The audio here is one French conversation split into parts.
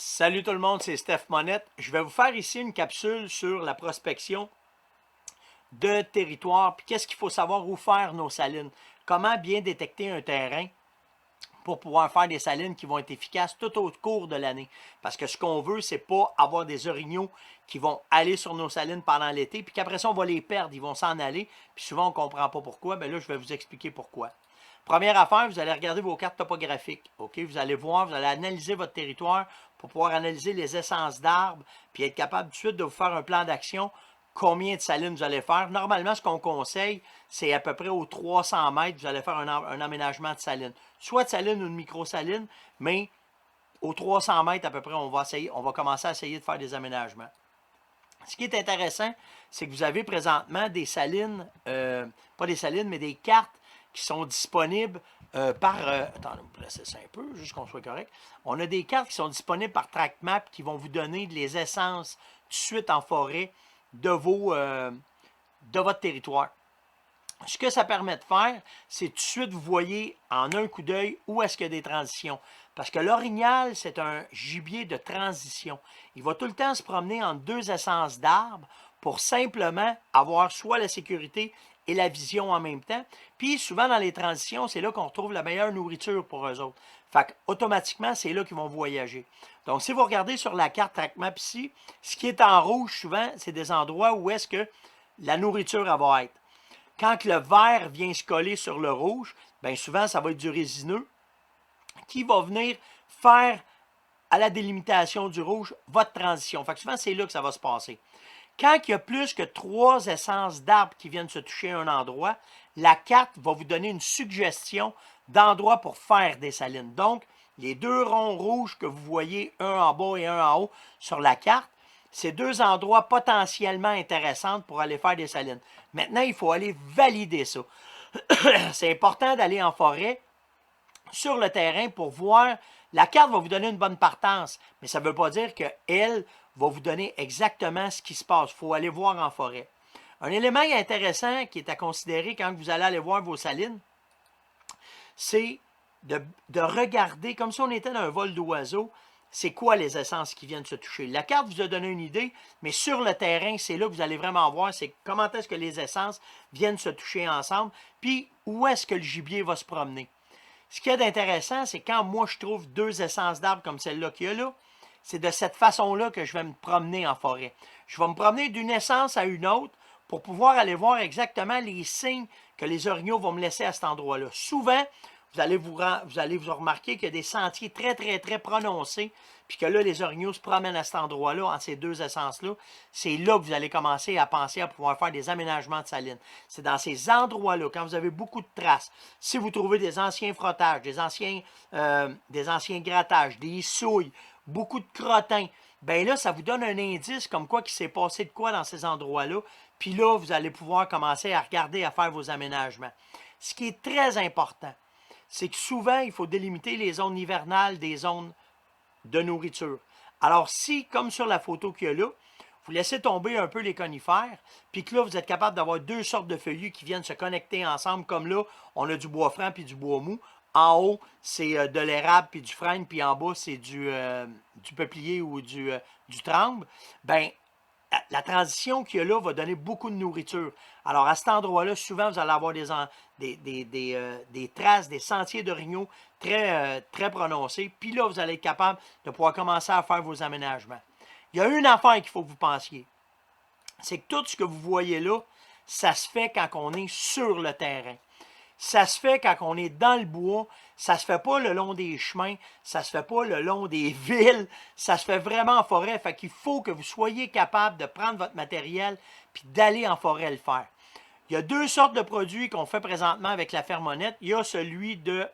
Salut tout le monde, c'est Steph Monette. Je vais vous faire ici une capsule sur la prospection de territoire, puis qu'est-ce qu'il faut savoir où faire nos salines. Comment bien détecter un terrain pour pouvoir faire des salines qui vont être efficaces tout au cours de l'année. Parce que ce qu'on veut, c'est pas avoir des orignaux qui vont aller sur nos salines pendant l'été, puis qu'après ça, on va les perdre, ils vont s'en aller, puis souvent on ne comprend pas pourquoi. Bien là, je vais vous expliquer pourquoi. Première affaire, vous allez regarder vos cartes topographiques. OK? Vous allez voir, vous allez analyser votre territoire pour pouvoir analyser les essences d'arbres, puis être capable tout de suite de vous faire un plan d'action. Combien de salines vous allez faire. Normalement, ce qu'on conseille, c'est à peu près aux 300 mètres, vous allez faire un aménagement de saline. Soit de saline ou de micro-saline, mais aux 300 mètres à peu près, on va commencer à essayer de faire des aménagements. Ce qui est intéressant, c'est que vous avez présentement des salines, pas des salines, mais des cartes qui sont disponibles attendez, vous placez ça un peu, juste qu'on soit correct. On a des cartes qui sont disponibles par TrackMap qui vont vous donner les essences tout de suite en forêt de votre territoire. Ce que ça permet de faire, c'est tout de suite, vous voyez en un coup d'œil où est-ce qu'il y a des transitions. Parce que l'orignal, c'est un gibier de transition. Il va tout le temps se promener entre deux essences d'arbres pour simplement avoir soit la sécurité et la vision en même temps. Puis souvent dans les transitions, c'est là qu'on retrouve la meilleure nourriture pour eux autres. Fait automatiquement, c'est là qu'ils vont voyager. Donc si vous regardez sur la carte TrackMap ici, ce qui est en rouge souvent, c'est des endroits où est-ce que la nourriture va être. Quand le vert vient se coller sur le rouge, bien souvent, ça va être du résineux qui va venir faire à la délimitation du rouge votre transition. Fait que souvent, c'est là que ça va se passer. Quand il y a plus que 3 essences d'arbres qui viennent se toucher à un endroit, la carte va vous donner une suggestion d'endroit pour faire des salines. Donc, les deux ronds rouges que vous voyez, un en bas et un en haut sur la carte, c'est deux endroits potentiellement intéressants pour aller faire des salines. Maintenant, il faut aller valider ça. C'est important d'aller en forêt, sur le terrain pour voir. La carte va vous donner une bonne partance, mais ça ne veut pas dire qu'elle va vous donner exactement ce qui se passe. Il faut aller voir en forêt. Un élément intéressant qui est à considérer quand vous allez aller voir vos salines, c'est de regarder, comme si on était dans un vol d'oiseau, c'est quoi les essences qui viennent se toucher. La carte vous a donné une idée, mais sur le terrain, c'est là que vous allez vraiment voir, c'est comment est-ce que les essences viennent se toucher ensemble, puis où est-ce que le gibier va se promener. Ce qu'il y a d'intéressant, c'est quand moi je trouve deux essences d'arbres comme celle-là qu'il y a là, c'est de cette façon-là que je vais me promener en forêt. Je vais me promener d'une essence à une autre pour pouvoir aller voir exactement les signes que les orignaux vont me laisser à cet endroit-là. Souvent, vous allez vous remarquer qu'il y a des sentiers très, très, très prononcés, puis que là, les orignaux se promènent à cet endroit-là, entre ces deux essences-là. C'est là que vous allez commencer à penser à pouvoir faire des aménagements de salines. C'est dans ces endroits-là, quand vous avez beaucoup de traces, si vous trouvez des anciens frottages, des anciens grattages, des souilles, beaucoup de crottins, bien là, ça vous donne un indice comme quoi qu'il s'est passé de quoi dans ces endroits-là. Puis là, vous allez pouvoir commencer à regarder, à faire vos aménagements. Ce qui est très important, c'est que souvent, il faut délimiter les zones hivernales des zones de nourriture. Alors si, comme sur la photo qu'il y a là, vous laissez tomber un peu les conifères, puis que là, vous êtes capable d'avoir deux sortes de feuillus qui viennent se connecter ensemble, comme là, on a du bois franc puis du bois mou. En haut, c'est de l'érable puis du frêne, puis en bas, c'est du peuplier ou du tremble. Ben, la transition qu'il y a là va donner beaucoup de nourriture. Alors, à cet endroit-là, souvent, vous allez avoir des traces, des sentiers d'orignaux très prononcés. Puis là, vous allez être capable de pouvoir commencer à faire vos aménagements. Il y a une affaire qu'il faut que vous pensiez. C'est que tout ce que vous voyez là, ça se fait quand on est sur le terrain. Ça se fait quand on est dans le bois, ça se fait pas le long des chemins, ça se fait pas le long des villes, ça se fait vraiment en forêt. Fait qu'il faut que vous soyez capable de prendre votre matériel puis d'aller en forêt le faire. Il y a deux sortes de produits qu'on fait présentement avec la Fermonette. Il y a celui de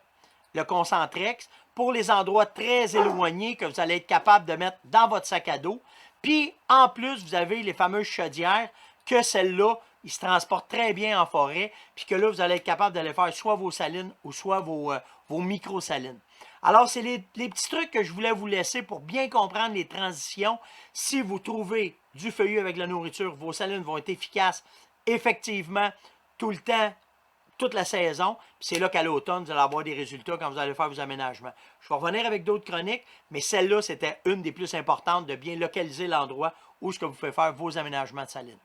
le Concentrex pour les endroits très éloignés que vous allez être capable de mettre dans votre sac à dos. Puis, en plus, vous avez les fameuses chaudières que celles-là, ils se transportent très bien en forêt, puis que là, vous allez être capable d'aller faire soit vos salines ou soit vos micro-salines. Alors, c'est les petits trucs que je voulais vous laisser pour bien comprendre les transitions. Si vous trouvez du feuillu avec la nourriture, vos salines vont être efficaces, effectivement, tout le temps, toute la saison, puis c'est là qu'à l'automne, vous allez avoir des résultats quand vous allez faire vos aménagements. Je vais revenir avec d'autres chroniques, mais celle-là, c'était une des plus importantes de bien localiser l'endroit où est-ce que vous pouvez faire vos aménagements de salines.